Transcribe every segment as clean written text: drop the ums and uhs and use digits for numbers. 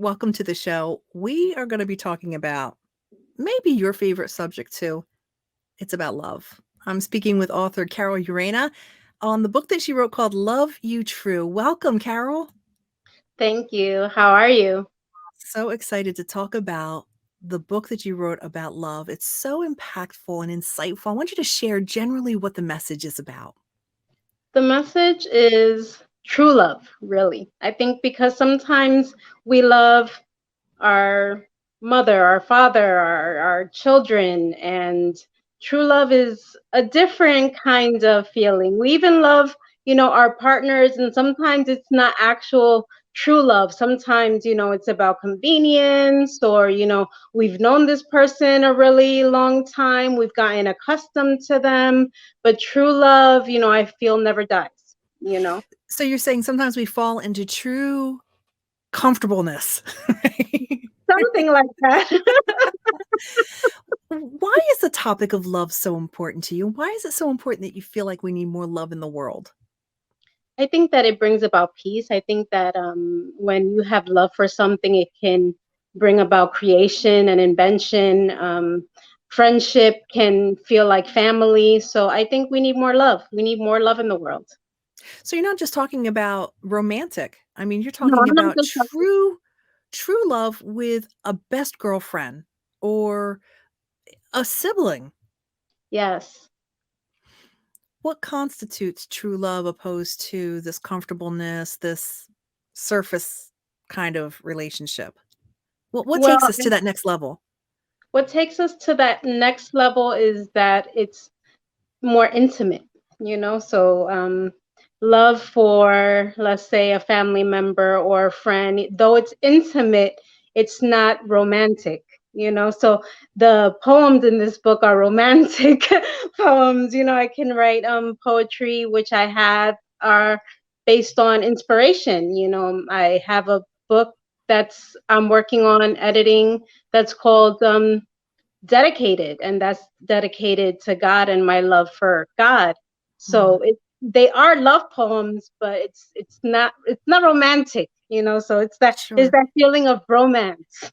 welcome to the show. We are going to be talking about maybe your favorite subject too. It's about love. I'm speaking with author Carol Urena on the book that she wrote called Love You True. Welcome, Carol. Thank you. How are you? So excited to talk about the book that you wrote about love. It's so impactful and insightful. I want you to share generally what the message is about. The message is true love, really. I think because sometimes we love our mother, our father, our children, and true love is a different kind of feeling. We even love, our partners, and sometimes it's not actual true love. Sometimes, it's about convenience, or, we've known this person a really long time, we've gotten accustomed to them, but true love, I feel never dies. So you're saying sometimes we fall into true comfortableness. Something like that. Why is the topic of love so important to you? Why is it so important that you feel like we need more love in the world? I think that it brings about peace. I think that when you have love for something, it can bring about creation and invention. Friendship can feel like family. So I think we need more love. We need more love in the world. So you're not just talking about romantic. I mean, you're No, talking I'm not about just talking. true love with a best girlfriend or a sibling. Yes. What constitutes true love opposed to this comfortableness, this surface kind of relationship? What Well, takes us to that next level? what takes us to that next level is that it's more intimate. So love for, let's say, a family member or a friend, though it's intimate, it's not romantic. So the poems in this book are romantic poems. I can write poetry, which I have are based on inspiration. I have a book that's I'm working on editing that's called dedicated, and that's dedicated to God and my love for God. Mm, So they are love poems, but it's not romantic. So it's sure. that feeling of romance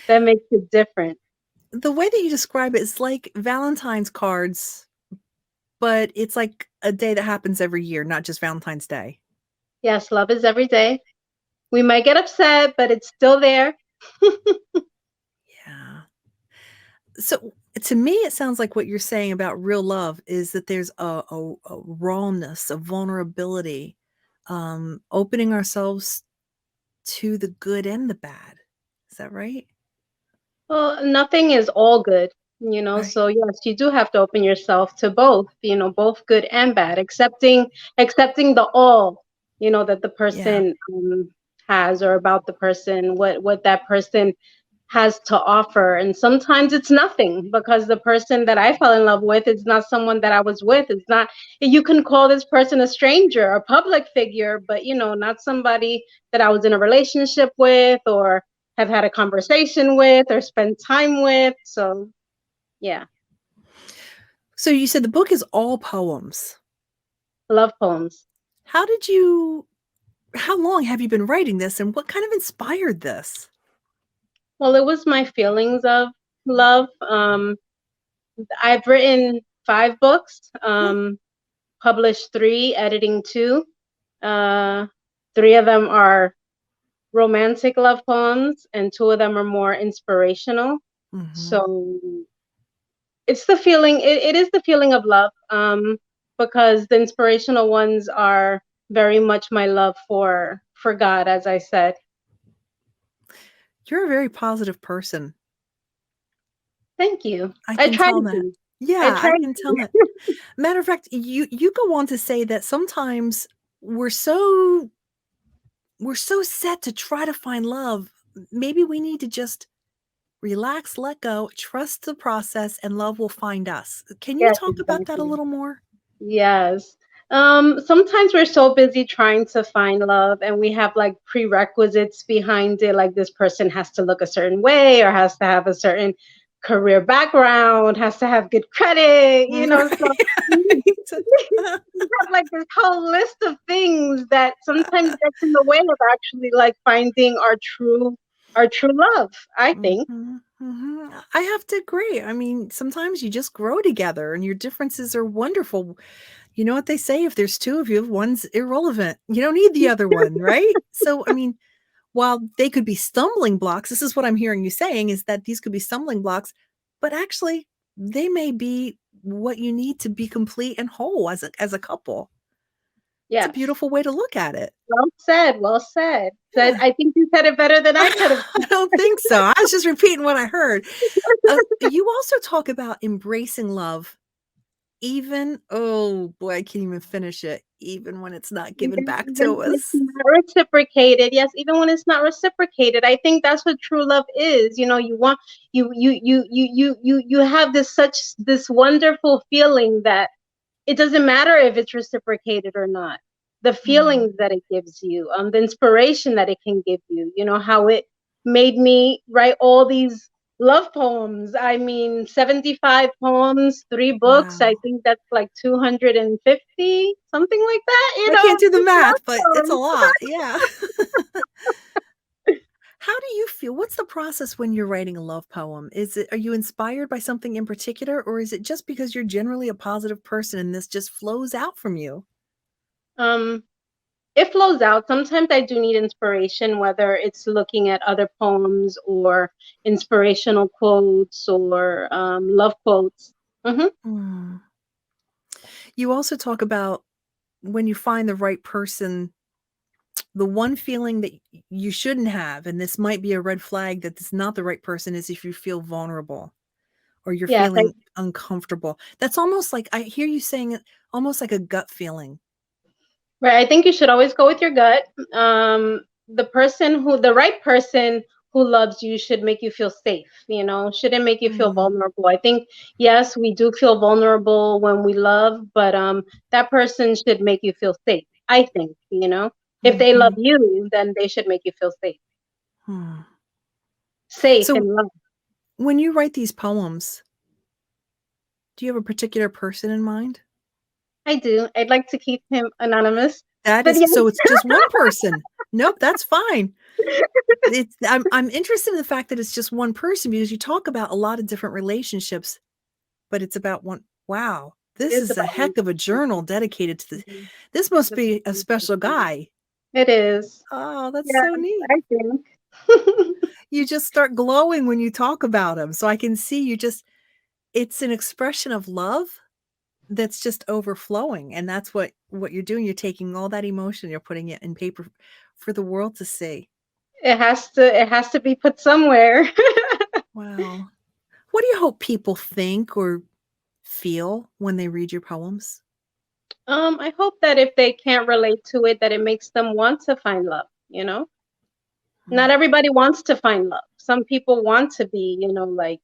that makes it different. The way that you describe it is like Valentine's cards, but it's like a day that happens every year, not just Valentine's Day. Yes, love is every day. We might get upset, but it's still there. Yeah. So to me, it sounds like what you're saying about real love is that there's a rawness, a vulnerability, opening ourselves to the good and the bad. Is that right? Well, nothing is all good. Right. So yes, you do have to open yourself to both good and bad, accepting the all, that the Yeah. person has, or about the person, what that person has to offer. And sometimes it's nothing, because the person that I fell in love with is not someone that I was with. It's not, you can call this person a stranger, a public figure, but not somebody that I was in a relationship with, or have had a conversation with, or spent time with. So yeah, So you said the book is all poems. love poems. How did you, how long have you been writing this and what kind of inspired this? Well, it was my feelings of love. I've written 5 books, Hmm. published 3, editing 2. 3 of them are romantic love poems, and 2 of them are more inspirational. Hmm. So it's the feeling. It is the feeling of love, because the inspirational ones are very much my love for God, as I said. You're a very positive person. Thank you. I I can try tell to that. be. I Yeah, try I to can tell that. be. Matter of fact, you go on to say that sometimes we're so we're so set to try to find love. Maybe we need to just relax, let go, trust the process, and love will find us. Can you Yes, talk about that a exactly. little more? Yes. Sometimes we're so busy trying to find love, and we have like prerequisites behind it, like this person has to look a certain way, or has to have a certain career background, has to have good credit, so Right. you have like this whole list of things that sometimes gets in the way of actually like finding our true love, I think. Mhm, mhm. I have to agree. I mean, sometimes you just grow together and your differences are wonderful. You know what they say? If there's two of you, one's irrelevant. You don't need the other one, right? So, I mean, while they could be stumbling blocks, this is what I'm hearing you saying is that these could be stumbling blocks, but actually they may be what you need to be complete and whole as a couple. It's a Yes. beautiful way to look at it. Well said. Well said. So Yeah. I think you said it better than I could have. I don't think so. I was just repeating what I heard. You also talk about embracing love, even oh boy, I can't even finish it, even when it's not given back Even to when it's us. not reciprocated. Yes, even when it's not reciprocated. I think that's what true love is. You want you have this wonderful feeling that it doesn't matter if it's reciprocated or not. The Mm, feelings that it gives you, the inspiration that it can give you, how it made me write all these love poems. I mean, 75 poems, 3 books. I wow. think that's like 250, something like that, I can't do the just math, but love it's a poems. lot. Yeah. How do you feel? What's the process when you're writing a love poem? Are you inspired by something in particular, or is it just because you're generally a positive person and this just flows out from you? Um, it flows out. Sometimes I do need inspiration, whether it's looking at other poems or inspirational quotes or love quotes. Hmm. Mm. You also talk about when you find the right person, the one feeling that you shouldn't have, and this might be a red flag that it's not the right person, is if you feel vulnerable or you're Yes, feeling uncomfortable. That's almost like I hear you saying it almost like a gut feeling. right. I think you should always go with your gut. The right person who loves you should make you feel safe, shouldn't make you feel Mm, vulnerable. I think, yes, we do feel vulnerable when we love, but that person should make you feel safe. I think, if they love mhm, you, then they should make you feel safe, hmm. safe So and loved. when you write these poems, do you have a particular person in mind? I do. I'd like to keep him anonymous, That but is yes. so it's just one person. Nope, that's fine. I'm interested in the fact that it's just one person because you talk about a lot of different relationships, but it's about one. Wow, It this is is a about heck of a journal dedicated to this. Mhm. This must be a special guy. It is. Oh, that's Yes, so neat. I think. You just start glowing when you talk about him. So I can see you just it's an expression of love that's just overflowing, and that's what you're doing. You're taking all that emotion, you're putting it in paper for the world to see. It has to be put somewhere. Wow. What do you hope people think or feel when they read your poems? I hope that if they can't relate to it, that it makes them want to find love. Mm, Not everybody wants to find love. Some people want to be, like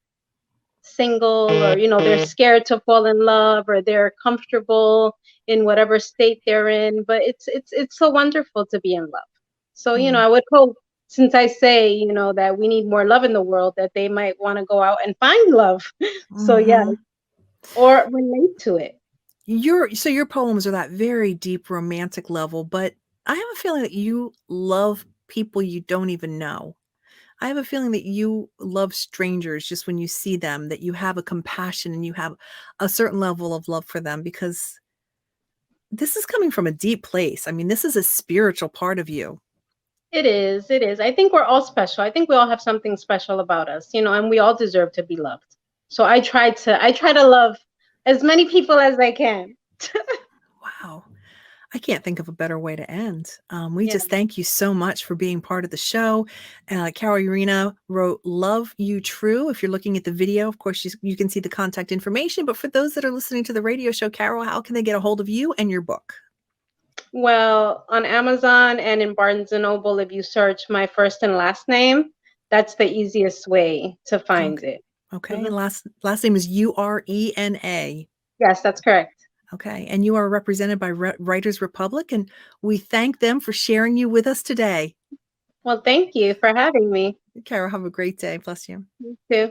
single, or they're scared to fall in love, or they're comfortable in whatever state they're in, but it's so wonderful to be in love. So mm, I would hope, since I say that we need more love in the world, that they might want to go out and find love. So yeah, mhm. or relate to it. Your poems are that very deep romantic level, but I have a feeling that you love people you don't even know. I have a feeling that you love strangers just when you see them, that you have a compassion and you have a certain level of love for them because this is coming from a deep place. I mean, this is a spiritual part of you. It is. I think we're all special. I think we all have something special about us, and we all deserve to be loved. So I try to love as many people as I can. Wow. I can't think of a better way to end. We Yeah. just thank you so much for being part of the show. Carol Urena wrote Love You True. If you're looking at the video, of course, you can see the contact information. But for those that are listening to the radio show, Carol, how can they get a hold of you and your book? Well, on Amazon and in Barnes and Noble, if you search my first and last name, that's the easiest way to find Okay. it. Okay. Hmm. And last name is Urena. Yes, that's correct. Okay. And you are represented by Writers Republic. And we thank them for sharing you with us today. Well, thank you for having me. Carol, have a great day. Bless you. You too.